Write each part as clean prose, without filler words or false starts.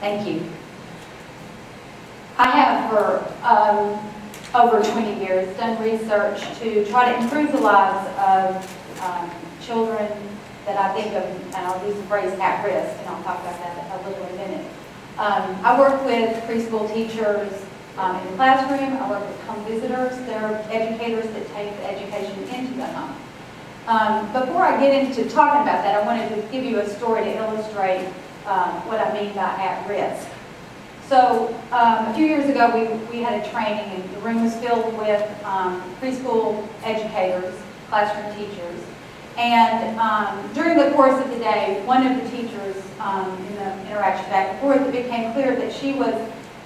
Thank you. I have for over 20 years done research to try to improve the lives of children that I think of, and I'll use the phrase at risk, and I'll talk about that a little in a minute. I work with preschool teachers in the classroom. I work with home visitors. They're educators that take the education into the home. Before I get into talking about that, I wanted to give you a story to illustrate what I mean by at risk. So a few years ago, we had a training, and the room was filled with preschool educators, classroom teachers. And during the course of the day, one of the teachers in the interaction back and forth, it became clear that she was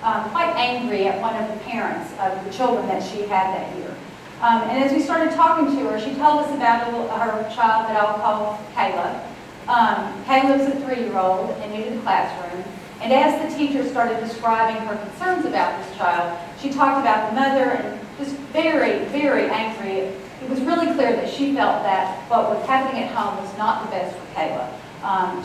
quite angry at one of the parents of the children that she had that year. And as we started talking to her, she told us about her child that I'll call Kayla. Kayla's a 3-year-old and new to the classroom. And as the teacher started describing her concerns about this child, she talked about the mother and just very, very angry. It was really clear that she felt that what was happening at home was not the best for Kayla.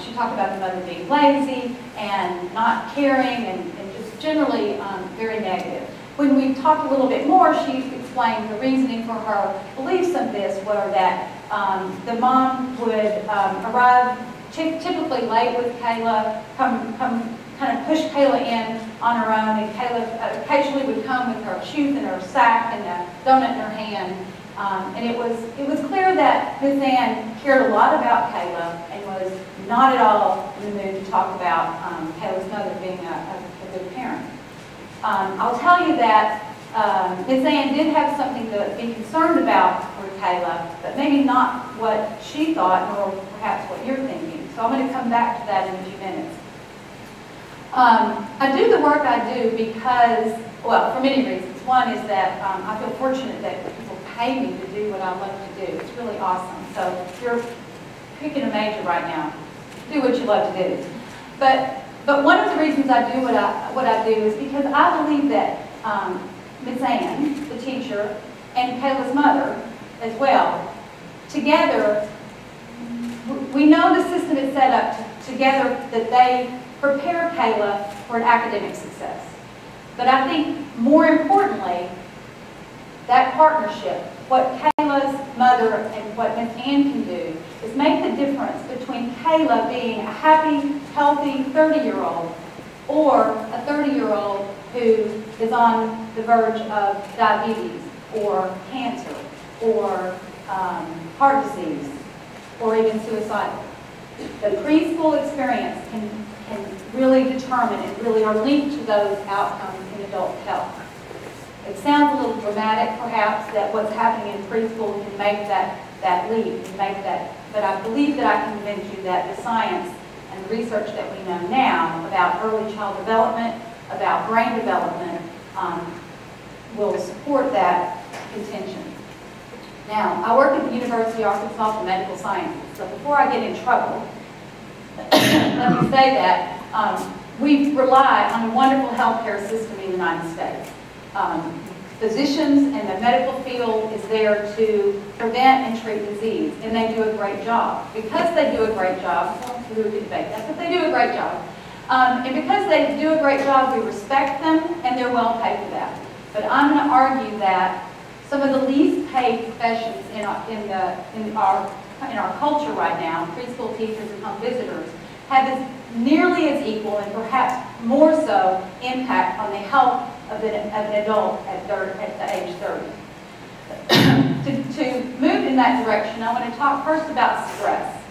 She talked about the mother being lazy and not caring and just generally very negative. When we talked a little bit more, she explained the reasoning for her beliefs of this were that the mom would arrive typically late with Kayla, kind of push Kayla in on her own, and Kayla occasionally would come with her shoes in her sack and a donut in her hand. And it was clear that Ms. Ann cared a lot about Kayla and was not at all in the mood to talk about Kayla's mother being a good parent. I'll tell you that Ms. Ann did have something to be concerned about for Kayla, but maybe not what she thought, nor perhaps what you're thinking. So I'm going to come back to that in a few minutes. I do the work I do because, well, for many reasons. One is that I feel fortunate that people pay me to do what I love to do. It's really awesome. So if you're picking a major right now, do what you love to do. But one of the reasons I do what I do is because I believe that Ms. Ann, the teacher, and Kayla's mother as well, together, we know the system is set up together that they prepare Kayla for an academic success. But I think more importantly, that partnership, what Kayla's mother and what Ms. Ann can do is make the difference between Kayla being a happy, healthy 30-year-old or a 30-year-old who is on the verge of diabetes or cancer or heart disease or even suicidal. The preschool experience can really determine and really are linked to those outcomes in adult health. It sounds a little dramatic, perhaps, that what's happening in preschool can make that leap, and make that, but I believe that I can convince you that the science and the research that we know now about early child development, about brain development, will support that contention. Now, I work at the University of Arkansas for Medical Sciences, so before I get in trouble, let me say that we rely on a wonderful healthcare system in the United States. Physicians and the medical field is there to prevent and treat disease, and they do a great job. Because they do a great job, we would debate that, but they do a great job. And because they do a great job, we respect them, and they're well paid for that. But I'm going to argue that some of the least paid professions in our culture right now, preschool teachers and home visitors, have as nearly as equal and perhaps more so impact on the health of an adult at the age 30. To move in that direction, I want to talk first about stress.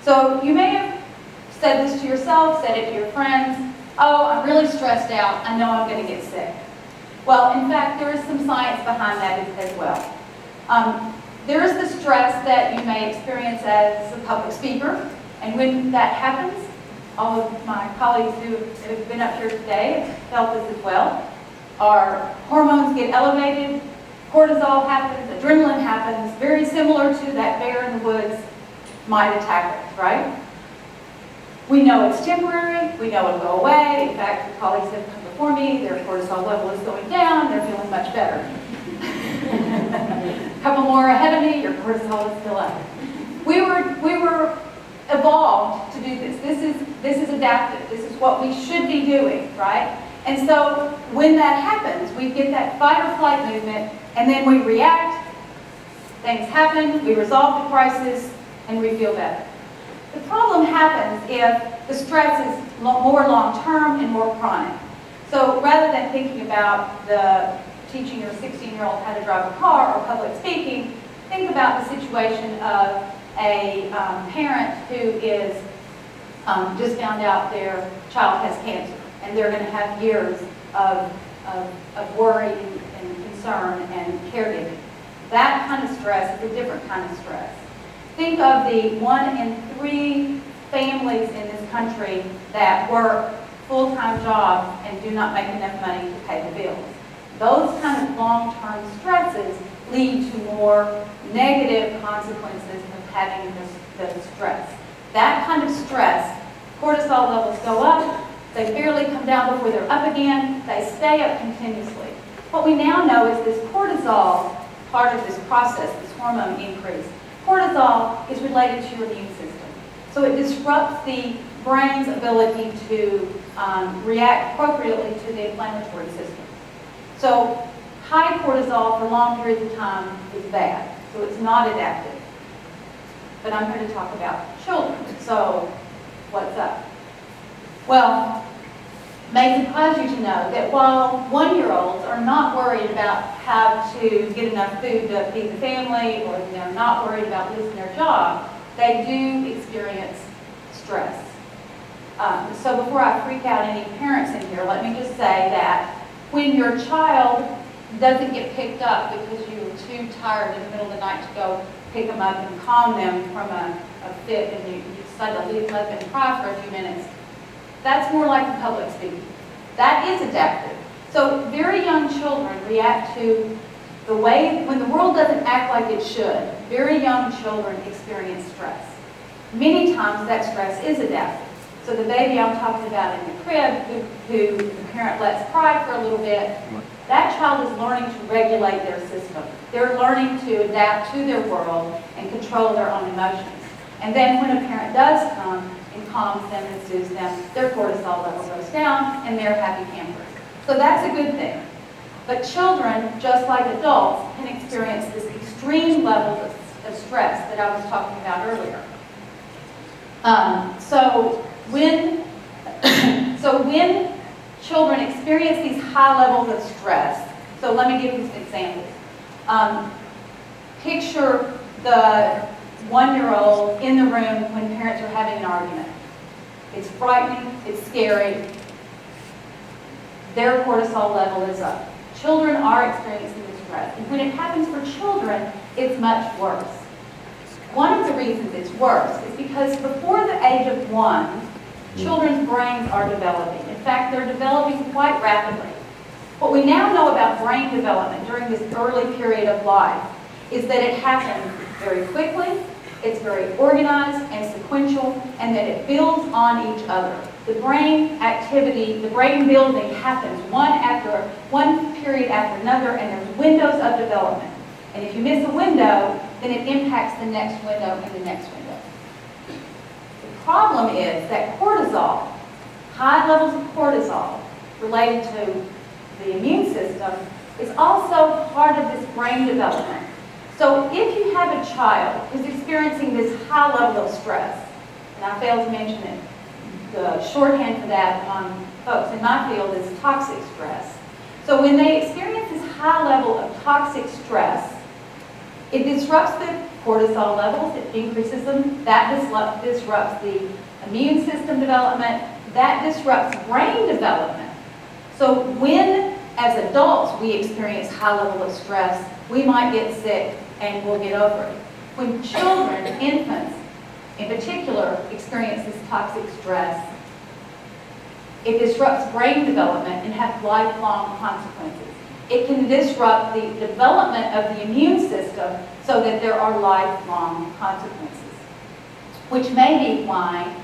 So you may have said this to yourself, said it to your friends, oh, I'm really stressed out, I know I'm going to get sick. Well, in fact, there is some science behind that as well. There is the stress that you may experience as a public speaker, and when that happens, all of my colleagues who have been up here today have felt this as well. Our hormones get elevated, cortisol happens, adrenaline happens, very similar to that bear in the woods might attack us, right? We know it's temporary, we know it'll go away. In fact, the colleagues have come before me, their cortisol level is going down, they're feeling much better. A couple more ahead of me, your cortisol is still up. We were evolved to do this. This is adaptive. This is what we should be doing, right? And so when that happens, we get that fight or flight movement, and then we react, things happen, we resolve the crisis, and we feel better. The problem happens if the stress is more long-term and more chronic. So rather than thinking about teaching your 16-year-old how to drive a car or public speaking, think about the situation of a parent who is just found out their child has cancer, and they're going to have years of worry and concern and caregiving. That kind of stress is a different kind of stress. Think of the 1 in 3 families in this country that work full-time jobs and do not make enough money to pay the bills. Those kind of long-term stresses lead to more negative consequences of having the stress. That kind of stress, cortisol levels go up, they barely come down before they're up again, they stay up continuously. What we now know is this cortisol, part of this process, this hormone increase, cortisol is related to your immune system. So it disrupts the brain's ability to react appropriately to the inflammatory system. So high cortisol for long periods of time is bad. So it's not adaptive. But I'm here to talk about children. So what's up? Well, it may surprise you to know that while 1-year-olds are not worried about how to get enough food to feed the family, or they're not worried about losing their job, they do experience stress. So before I freak out any parents in here, let me just say that when your child doesn't get picked up because you were too tired in the middle of the night to go pick them up and calm them from a fit, and you decide to let them cry for a few minutes, that's more like the public speaking. That is adaptive. So very young children react to the way, when the world doesn't act like it should, very young children experience stress. Many times that stress is adaptive. So the baby I'm talking about in the crib, who the parent lets cry for a little bit, that child is learning to regulate their system. They're learning to adapt to their world and control their own emotions. And then when a parent does come and calms them and soothes them, their cortisol level goes down and they're happy campers. So that's a good thing. But children, just like adults, can experience this extreme level of stress that I was talking about earlier. So when children experience these high levels of stress, so let me give you some examples. Picture the 1-year-old in the room when parents are having an argument. It's frightening, it's scary. Their cortisol level is up. Children are experiencing this stress. And when it happens for children, it's much worse. One of the reasons it's worse is because before the age of 1, children's brains are developing. In fact, they're developing quite rapidly. What we now know about brain development during this early period of life is that it happens very quickly, it's very organized and sequential, and that it builds on each other. The brain activity, the brain building happens one period after another, and there's windows of development. And if you miss a window, then it impacts the next window and the next window. The problem is that cortisol, high levels of cortisol related to the immune system, is also part of this brain development. So if you have a child who's experiencing this high level of stress, and I failed to mention it, the shorthand for that among folks in my field is toxic stress. So when they experience this high level of toxic stress, it disrupts the cortisol levels, it increases them, that disrupts the immune system development, that disrupts brain development. So when, as adults, we experience high level of stress, we might get sick and we'll get over it. When children, infants in particular, experience this toxic stress, it disrupts brain development and has lifelong consequences. It can disrupt the development of the immune system so that there are lifelong consequences, which may be why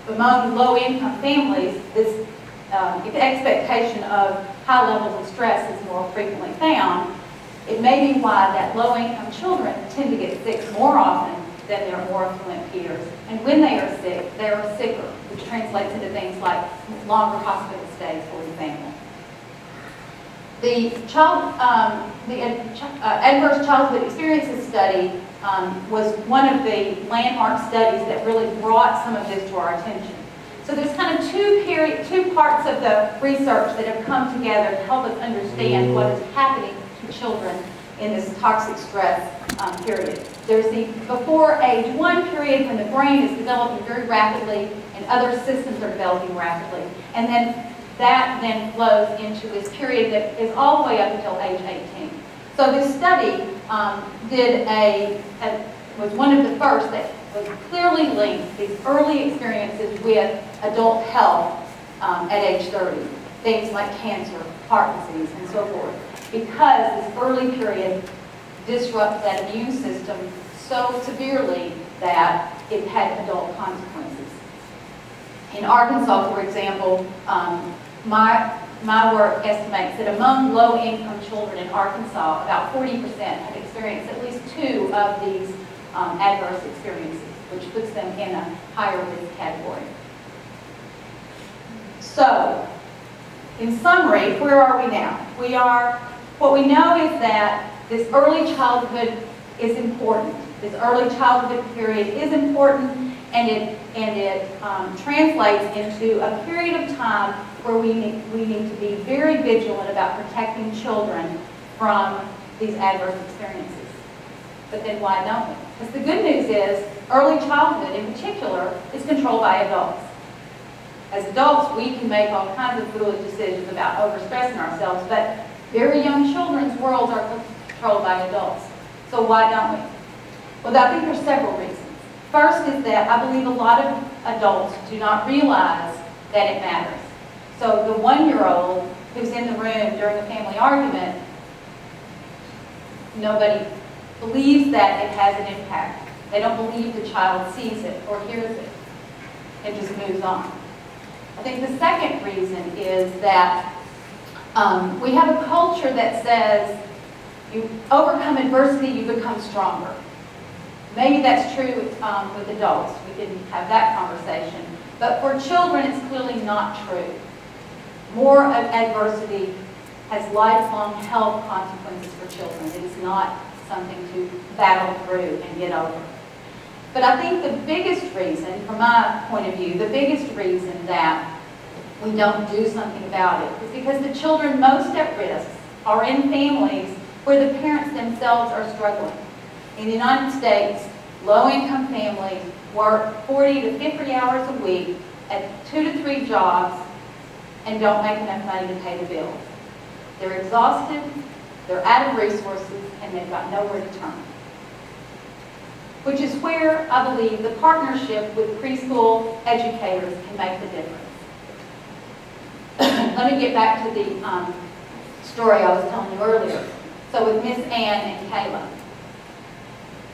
among low-income families, this the expectation of high levels of stress is more frequently found. It may be why that low-income children tend to get sick more often than their more affluent peers. And when they are sick, they are sicker, which translates into things like longer hospital stays, for example. The Adverse Childhood Experiences Study was one of the landmark studies that really brought some of this to our attention. So there's kind of two parts of the research that have come together to help us understand what is happening to children in this toxic stress period. There's the before age 1 period when the brain is developing very rapidly and other systems are developing rapidly. And then that then flows into this period that is all the way up until age 18. So this study was one of the first that was clearly linked these early experiences with adult health at age 30. Things like cancer, heart disease, and so forth. Because this early period disrupts that immune system so severely that it had adult consequences. In Arkansas, for example, my work estimates that among low-income children in Arkansas, about 40% have experienced at least 2 of these adverse experiences, which puts them in a higher risk category. So, in summary, where are we now? What we know is that this early childhood is important. This early childhood period is important, and it translates into a period of time where we need to be very vigilant about protecting children from these adverse experiences. But then why don't we? Because the good news is early childhood in particular is controlled by adults. As adults, we can make all kinds of foolish decisions about overstressing ourselves, but very young children's worlds are controlled by adults. So why don't we? Well, I think there's several reasons. First is that I believe a lot of adults do not realize that it matters. So the 1-year-old who's in the room during a family argument, nobody believes that it has an impact. They don't believe the child sees it or hears it and just moves on. I think the second reason is that we have a culture that says you overcome adversity, you become stronger. Maybe that's true with adults. We didn't have that conversation. But for children, it's clearly not true. More of adversity has lifelong health consequences for children. It is not something to battle through and get over. But I think the biggest reason, from my point of view, the biggest reason that we don't do something about it is because the children most at risk are in families where the parents themselves are struggling. In the United States, low-income families work 40 to 50 hours a week at 2 to 3 jobs and don't make enough money to pay the bills. They're exhausted, they're out of resources, and they've got nowhere to turn. Which is where I believe the partnership with preschool educators can make the difference. Let me get back to the story I was telling you earlier. So with Miss Ann and Kayla.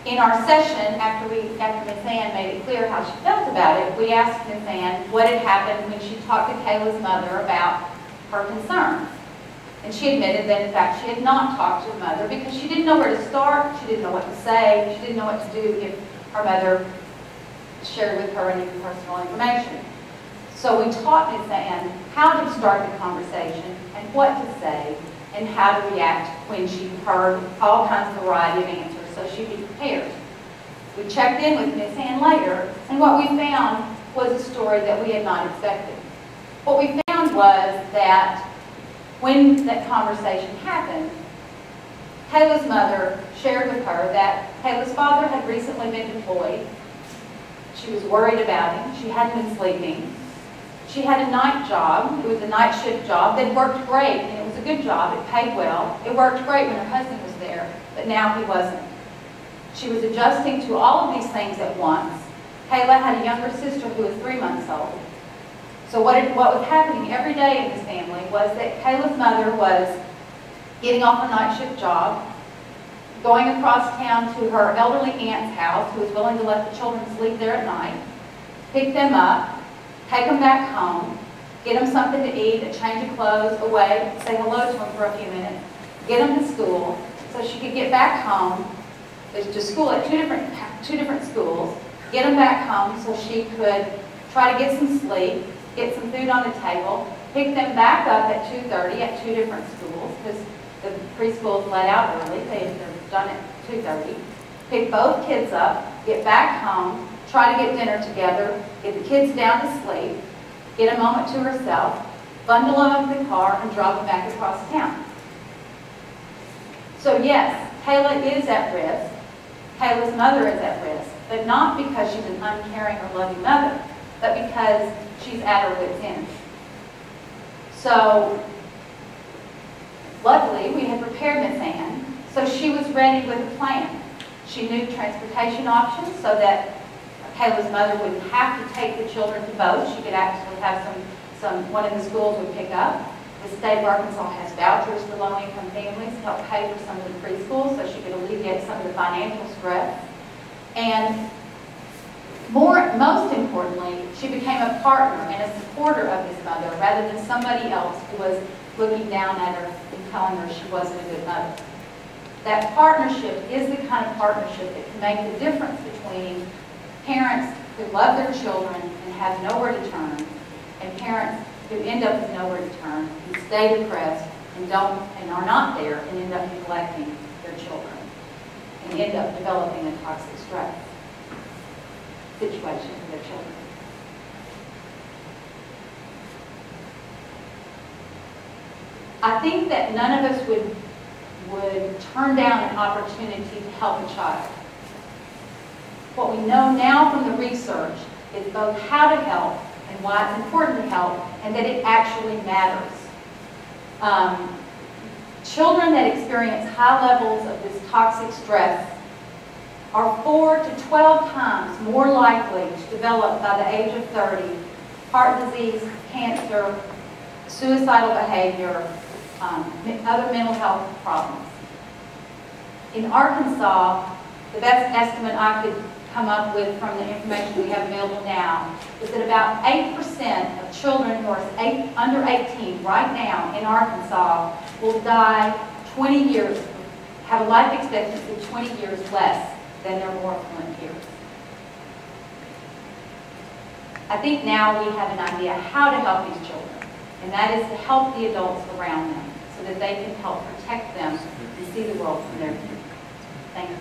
In our session, after Miss Ann made it clear how she felt about it, we asked Miss Ann what had happened when she talked to Kayla's mother about her concerns. And she admitted that, in fact, she had not talked to her mother because she didn't know where to start, she didn't know what to say, she didn't know what to do if her mother shared with her any personal information. So we taught Miss Ann how to start the conversation and what to say and how to react when she heard all kinds of variety of answers, so she'd be prepared. We checked in with Miss Ann later, and what we found was a story that we had not expected. What we found was that when that conversation happened, Kayla's mother shared with her that Kayla's father had recently been deployed. She was worried about him. She hadn't been sleeping. She had a night job. It was a night shift job that worked great, and it was a good job. It paid well. It worked great when her husband was there, but now he wasn't. She was adjusting to all of these things at once. Kayla had a younger sister who was 3 months old. So what was happening every day in this family was that Kayla's mother was getting off her night shift job, going across town to her elderly aunt's house, who was willing to let the children sleep there at night, pick them up, take them back home, get them something to eat, a change of clothes, away, say hello to them for a few minutes, get them to school so she could get back home, to school at 2 different 2 different schools, get them back home so she could try to get some sleep, get some food on the table, pick them back up at 2:30 at 2 different schools, because the preschool's let out early, they're done at 2:30. Pick both kids up, get back home, try to get dinner together, get the kids down to sleep, get a moment to herself, bundle them in the car, and drive them back across town. So yes, Kayla is at risk. Kayla's mother is at risk, but not because she's an uncaring or loving mother, but because she's at her wit's end. So, luckily, we had prepared Miss Ann, so she was ready with a plan. She knew transportation options so that Kayla's mother wouldn't have to take the children to both. She could actually have one of the schools would pick up. The state of Arkansas has vouchers for low-income families to help pay for some of the preschools so she could alleviate some of the financial stress. And most importantly, she became a partner and a supporter of this mother rather than somebody else who was looking down at her and telling her she wasn't a good mother. That partnership is the kind of partnership that can make the difference between parents who love their children and have nowhere to turn, and parents who end up with nowhere to turn, who stay depressed and are not there and end up neglecting their children and end up developing a toxic stress situation for their children. I think that none of us would turn down an opportunity to help a child. What we know now from the research is both how to help and why it's important to help, and that it actually matters. Children that experience high levels of this toxic stress are 4 to 12 times more likely to develop by the age of 30 heart disease, cancer, suicidal behavior, other mental health problems. In Arkansas, the best estimate I could come up with from the information we have available now is that about 8% of children who are under 18 right now in Arkansas will die 20 years, have a life expectancy 20 years less than their more affluent peers. I think now we have an idea how to help these children, and that is to help the adults around them so that they can help protect them and see the world from their view. Thank you.